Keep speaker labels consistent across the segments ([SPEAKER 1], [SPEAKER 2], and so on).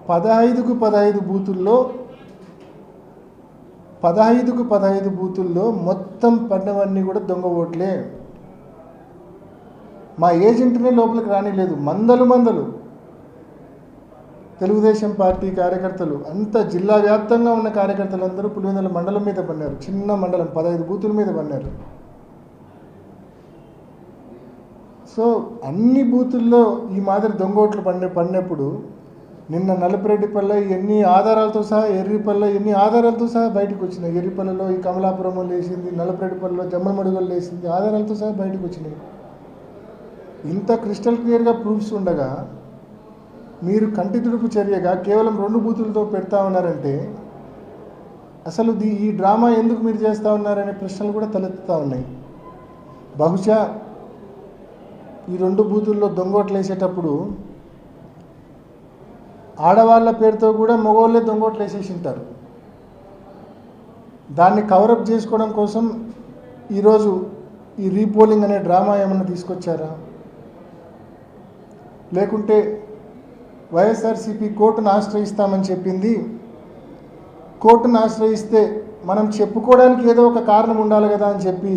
[SPEAKER 1] 15కు 15 బూతుల్లో 15కు 15 బూతుల్లో మొత్తం పడినవన్నీ కూడా దొంగ ఓట్లే. మా ఏజెంట్నే లోపలికి రానిలేదు. మందలు తెలుగుదేశం పార్టీ కార్యకర్తలు అంతా జిల్లా వ్యాప్తంగా ఉన్న కార్యకర్తలందరూ పులివెందుల మండలం మీద పన్నారు. చిన్న మండలం 15 బూతుల మీద పన్నారు. సో అన్ని బూతుల్లో ఈ మాదిరి దొంగోట్లు పడినప్పుడు నిన్న నలపరెడ్డిపల్లె ఎన్ని ఆధారాలతో సహా, ఎర్రిపల్లె ఎన్ని ఆధారాలతో సహా బయటకు వచ్చినాయి. ఎర్రిపల్లెలో ఈ కమలాపురంలో లేచింది, నలపరెడ్డిపల్లెలో జమ్మలమడుగులు లేచింది, ఆధారాలతో సహా బయటకు వచ్చినాయి. ఇంత క్రిస్టల్ క్లియర్గా ప్రూఫ్స్ ఉండగా మీరు కంటి తుడుపు చర్యగా కేవలం 2 బూతులతో పెడతా ఉన్నారంటే అసలు ఈ డ్రామా ఎందుకు మీరు చేస్తూ ఉన్నారనే ప్రశ్నలు కూడా తలెత్తుతూ ఉన్నాయి. బహుశా ఈ 2 బూతుల్లో దొంగోట్లు వేసేటప్పుడు ఆడవాళ్ళ పేరుతో కూడా మగవాళ్ళే దొంగోట్లు వేసేసి ఉంటారు. దాన్ని కవరప్ చేసుకోవడం కోసం ఈరోజు ఈ రీపోలింగ్ అనే డ్రామా ఏమన్నా తీసుకొచ్చారా? లేకుంటే వైఎస్ఆర్సీపీ కోర్టును ఆశ్రయిస్తామని చెప్పింది, కోర్టును ఆశ్రయిస్తే మనం చెప్పుకోవడానికి ఏదో ఒక కారణం ఉండాలి కదా అని చెప్పి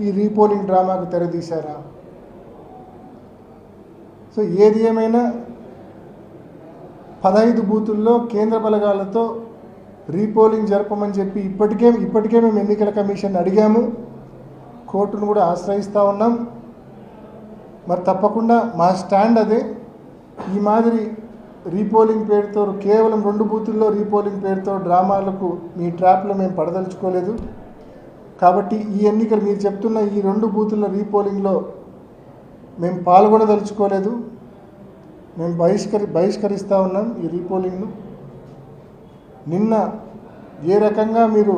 [SPEAKER 1] ఈ రీపోలింగ్ డ్రామాకు తెరదీశారా? సో ఏది ఏమైనా 15 బూతుల్లో కేంద్ర బలగాలతో రీపోలింగ్ జరపమని చెప్పి ఇప్పటికే మేము ఎన్నికల కమిషన్ అడిగాము, కోర్టును కూడా ఆశ్రయిస్తూ ఉన్నాం. మరి తప్పకుండా మా స్టాండ్ అదే. ఈ మాదిరి రీపోలింగ్ పేరుతో కేవలం 2 బూతుల్లో రీపోలింగ్ పేరుతో డ్రామాలకు మీ ట్రాప్లో మేము పడదలుచుకోలేదు. కాబట్టి ఈ ఎన్నికలు మీరు చెప్తున్న ఈ 2 బూతుల రీపోలింగ్లో మేము పాల్గొనదలుచుకోలేదు. మేము బహిష్కరిస్తూ ఉన్నాం ఈ రీపోలింగ్ను. నిన్న ఏ రకంగా మీరు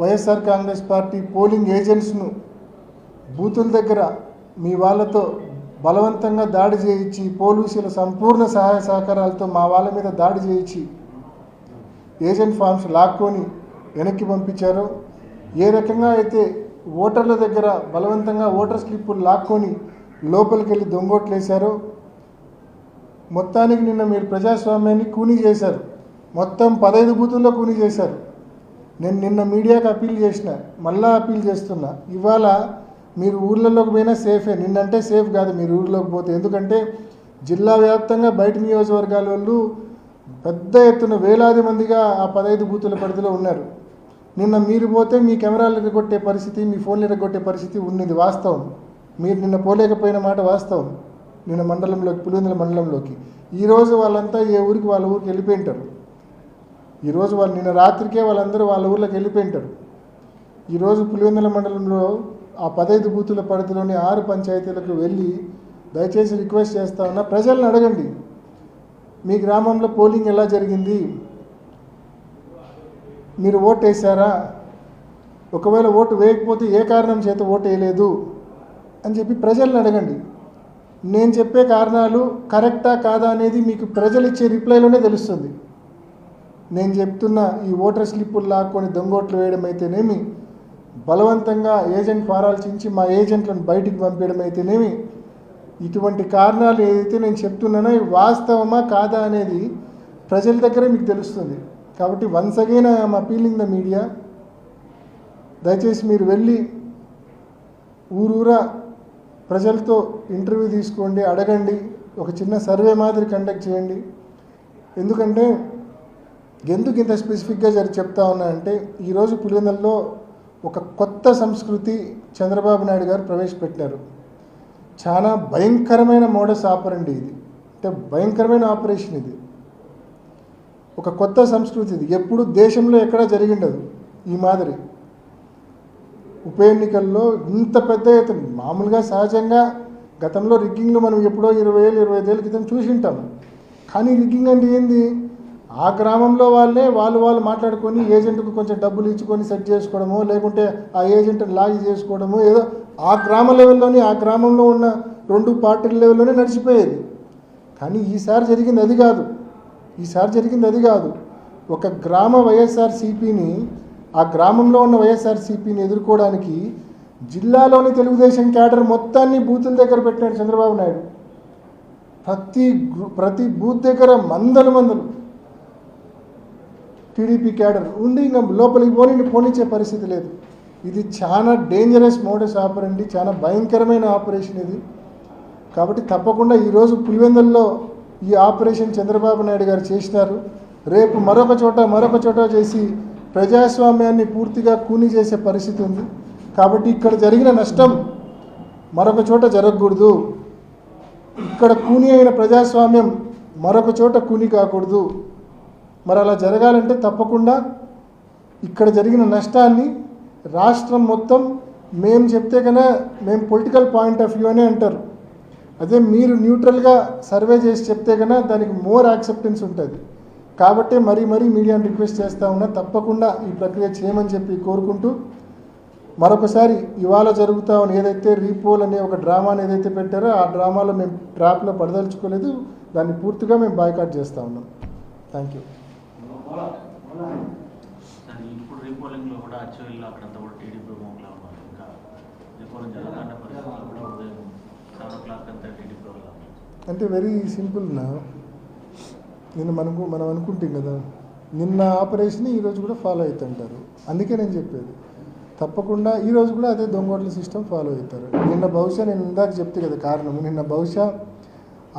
[SPEAKER 1] వైఎస్ఆర్ కాంగ్రెస్ పార్టీ పోలింగ్ ఏజెంట్స్ను బూతుల దగ్గర మీ వాళ్ళతో బలవంతంగా దాడి చేయించి, పోలీసుల సంపూర్ణ సహాయ సహకారాలతో మా వాళ్ళ మీద దాడి చేయించి ఏజెంట్ ఫామ్స్ లాక్కొని వెనక్కి పంపించారో, ఏ రకంగా అయితే ఓటర్ల దగ్గర బలవంతంగా ఓటర్ స్లిప్పులు లాక్కొని లోపలికి వెళ్ళి దొంగోట్లు వేశారో, మొత్తానికి నిన్న మీరు ప్రజాస్వామ్యాన్ని కూనీ చేశారు. మొత్తం 15 బూతుల్లో కూనీ చేశారు. నేను నిన్న మీడియాకి అప్పీల్ చేసిన, మళ్ళా అప్పీల్ చేస్తున్నా, ఇవాళ మీరు ఊర్లలోకి పోయినా సేఫే. నిన్నంటే సేఫ్ కాదు మీరు ఊర్లోకి పోతే. ఎందుకంటే జిల్లా వ్యాప్తంగా బయట నియోజకవర్గాల వాళ్ళు పెద్ద ఎత్తున వేలాది మందిగా ఆ 15 బూతుల పరిధిలో ఉన్నారు. నిన్న మీరు పోతే మీ కెమెరాలు ఎరగొట్టే పరిస్థితి, మీ ఫోన్లు ఎరగొట్టే పరిస్థితి ఉన్నది వాస్తవం. మీరు నిన్న పోలేకపోయిన మాట వాస్తవం. నిన్న మండలంలోకి, పులివెందుల మండలంలోకి ఈరోజు వాళ్ళంతా ఏ ఊరికి వాళ్ళ ఊరికి వెళ్ళిపోయి ఉంటారు. ఈరోజు వాళ్ళు నిన్న రాత్రికే వాళ్ళందరూ వాళ్ళ ఊర్లోకి వెళ్ళిపోయి ఉంటారు. ఈరోజు పులివెందుల మండలంలో ఆ 15 బూతుల పరిధిలోని 6 పంచాయతీలకు వెళ్ళి దయచేసి రిక్వెస్ట్ చేస్తా ఉన్నా, ప్రజలను అడగండి, మీ గ్రామంలో పోలింగ్ ఎలా జరిగింది, మీరు ఓటు వేసారా, ఒకవేళ ఓటు వేయకపోతే ఏ కారణం చేత ఓటు వేయలేదు అని చెప్పి ప్రజలను అడగండి. నేను చెప్పే కారణాలు కరెక్టా కాదా అనేది మీకు ప్రజలు ఇచ్చే రిప్లైలోనే తెలుస్తుంది. నేను చెప్తున్న ఈ ఓటర్ స్లిప్పులు లాక్కొని దొంగోట్లు వేయడం అయితేనేమి, బలవంతంగా ఏజెంట్ ఫారాలు చించి మా ఏజెంట్లను బయటికి పంపించడం అయితేనేమి, ఇటువంటి కారణాలు ఏదైతే నేను చెప్తున్నానో ఇవి వాస్తవమా కాదా అనేది ప్రజల దగ్గరే మీకు తెలుస్తుంది. కాబట్టి once again I'm appealing the media, దయచేసి మీరు వెళ్ళి ఊరూరా ప్రజలతో ఇంటర్వ్యూ తీసుకోండి, అడగండి, ఒక చిన్న సర్వే మాదిరి కండక్ట్ చేయండి. ఎందుకంటే ఎందుకు ఇంత స్పెసిఫిక్గా చెప్తా ఉన్నా అంటే, ఈరోజు పులివెందులలో ఒక కొత్త సంస్కృతి చంద్రబాబు నాయుడు గారు ప్రవేశపెట్టారు. చాలా భయంకరమైన మోడస్ ఆపరండి ఇది, అంటే భయంకరమైన ఆపరేషన్ ఇది. ఒక కొత్త సంస్కృతి ఇది, ఎప్పుడు దేశంలో ఎక్కడా జరిగిండదు ఈ మాదిరి. ఉప ఎన్నికల్లో ఇంత పెద్ద ఎత్తున, మామూలుగా సహజంగా గతంలో రిగ్గింగ్లు మనం ఎప్పుడో 20 ఏళ్ళు 25 ఏళ్ళ క్రితం చూసి ఉంటాం. కానీ రిగ్గింగ్ అంటే ఏంది, ఆ గ్రామంలో వాళ్ళు మాట్లాడుకొని ఏజెంట్కు కొంచెం డబ్బులు ఇచ్చుకొని సెట్ చేసుకోవడమో, లేకుంటే ఆ ఏజెంట్ని లాగి చేసుకోవడమో, ఏదో ఆ గ్రామ లెవెల్లోనే, ఆ గ్రామంలో ఉన్న 2 పార్టీల లెవెల్లోనే నడిచిపోయేది. కానీ ఈసారి జరిగింది అది కాదు. ఒక గ్రామ వైఎస్ఆర్సీపీని, ఆ గ్రామంలో ఉన్న వైఎస్ఆర్సీపీని ఎదుర్కోవడానికి జిల్లాలోని తెలుగుదేశం క్యాడర్ మొత్తాన్ని బూతుల దగ్గర పెట్టినాడు చంద్రబాబు నాయుడు. ప్రతి బూత్ దగ్గర మందలు టీడీపీ క్యాడర్ ఉండి ఇంకా లోపలికి పోనిచ్చే పరిస్థితి లేదు. ఇది చాలా డేంజరస్ మోడస్ ఆపరండి, చాలా భయంకరమైన ఆపరేషన్ ఇది. కాబట్టి తప్పకుండా ఈరోజు పులివెందుల్లో ఈ ఆపరేషన్ చంద్రబాబు నాయుడు గారు చేసినారు. రేపు మరొక చోట చేసి ప్రజాస్వామ్యాన్ని పూర్తిగా కూని చేసే పరిస్థితి ఉంది. కాబట్టి ఇక్కడ జరిగిన నష్టం మరొక చోట జరగకూడదు. ఇక్కడ కూని అయిన ప్రజాస్వామ్యం మరొక చోట కూని కాకూడదు. మరి అలా జరగాలంటే తప్పకుండా ఇక్కడ జరిగిన నష్టాన్ని రాష్ట్రం మొత్తం మేము చెప్తే కన్నా మేము పొలిటికల్ పాయింట్ ఆఫ్ వ్యూ అనే అంటారు. అదే మీరు న్యూట్రల్గా సర్వే చేసి చెప్తే కన్నా దానికి మోర్ యాక్సెప్టెన్స్ ఉంటుంది. కాబట్టి మరీ మీడియాని రిక్వెస్ట్ చేస్తూ ఉన్నా తప్పకుండా ఈ ప్రక్రియ చేయమని చెప్పి కోరుకుంటూ మరొకసారి ఇవాళ జరుగుతా ఉన్న ఏదైతే రీపోల్ అనే ఒక డ్రామాని ఏదైతే పెట్టారో ఆ డ్రామాలో మేము ట్రాప్లో పడదలుచుకోలేదు. దాన్ని పూర్తిగా మేము బాయ్కాట్ చేస్తూ ఉన్నాం. Thank you.
[SPEAKER 2] ఇప్పుడు రీపోలింగ్లో కూడా అచ్చవెల్లి అక్కడంతా కూడా టీడీపీ మోగ్లా ఉన్నారు. ఇంకా రీపోలింగ్ జరుగుతున్న పరిస్థితుల్లో కూడా ఉదయం 7 o'clock అంతా టీడీపీ వాళ్ళు
[SPEAKER 1] అంటే వెరీ సింపుల్ నా మనం అనుకుంటాం కదా, నిన్న ఆపరేషన్ ఈరోజు కూడా ఫాలో అవుతుంటారు. అందుకే నేను చెప్పేది తప్పకుండా ఈరోజు కూడా అదే దొంగోట్ల సిస్టమ్ ఫాలో అవుతారు. నిన్న బహుశా నేను ఇందాక చెప్తే కదా కారణము, నిన్న బహుశా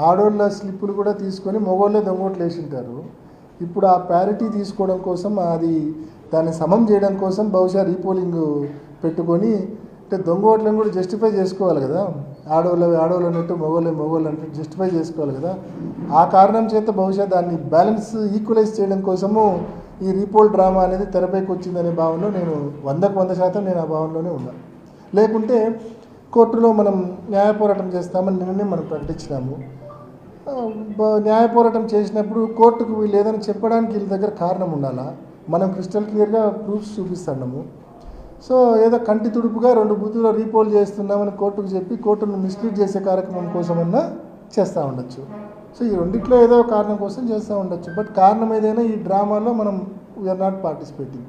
[SPEAKER 1] ఆడోళ్ళ స్లిప్పులు కూడా తీసుకొని మగోళ్ళే దొంగోట్లు వేసింటారు. ఇప్పుడు ఆ ప్యారిటీ తీసుకోవడం కోసం దాన్ని సమం చేయడం కోసం బహుశా రీపోలింగ్ పెట్టుకొని అంటే దొంగ ఓట్లను కూడా జస్టిఫై చేసుకోవాలి కదా. ఆడవాళ్ళు అన్నట్టు మగవాళ్ళు అన్నట్టు జస్టిఫై చేసుకోవాలి కదా. ఆ కారణం చేత బహుశా దాన్ని బ్యాలెన్స్ ఈక్వలైజ్ చేయడం కోసము ఈ రీపోల్ డ్రామా అనేది తెరపైకి వచ్చిందనే భావనలో నేను 100% నేను ఆ భావనలోనే ఉన్నా. లేకుంటే కోర్టులో మనం న్యాయ పోరాటం చేస్తామని నిన్ననే మనం ప్రకటించినాము. న్యాయ పోరాటం చేసినప్పుడు కోర్టుకు వీళ్ళు ఏదైనా చెప్పడానికి వీళ్ళ దగ్గర కారణం ఉండాలా. మనం క్రిస్టల్ క్లియర్గా ప్రూఫ్స్ చూపిస్తున్నాము. సో ఏదో కంటి తుడుపుగా 2 బూతుల్లో రీపోల్ చేస్తున్నామని కోర్టుకు చెప్పి కోర్టును మిస్లీడ్ చేసే కార్యక్రమం కోసమన్నా చేస్తూ ఉండొచ్చు. సో ఈ రెండిట్లో ఏదో కారణం కోసం చేస్తూ ఉండొచ్చు. బట్ కారణం ఏదైనా ఈ డ్రామాలో మనం వీఆర్ నాట్ పార్టిసిపేటింగ్.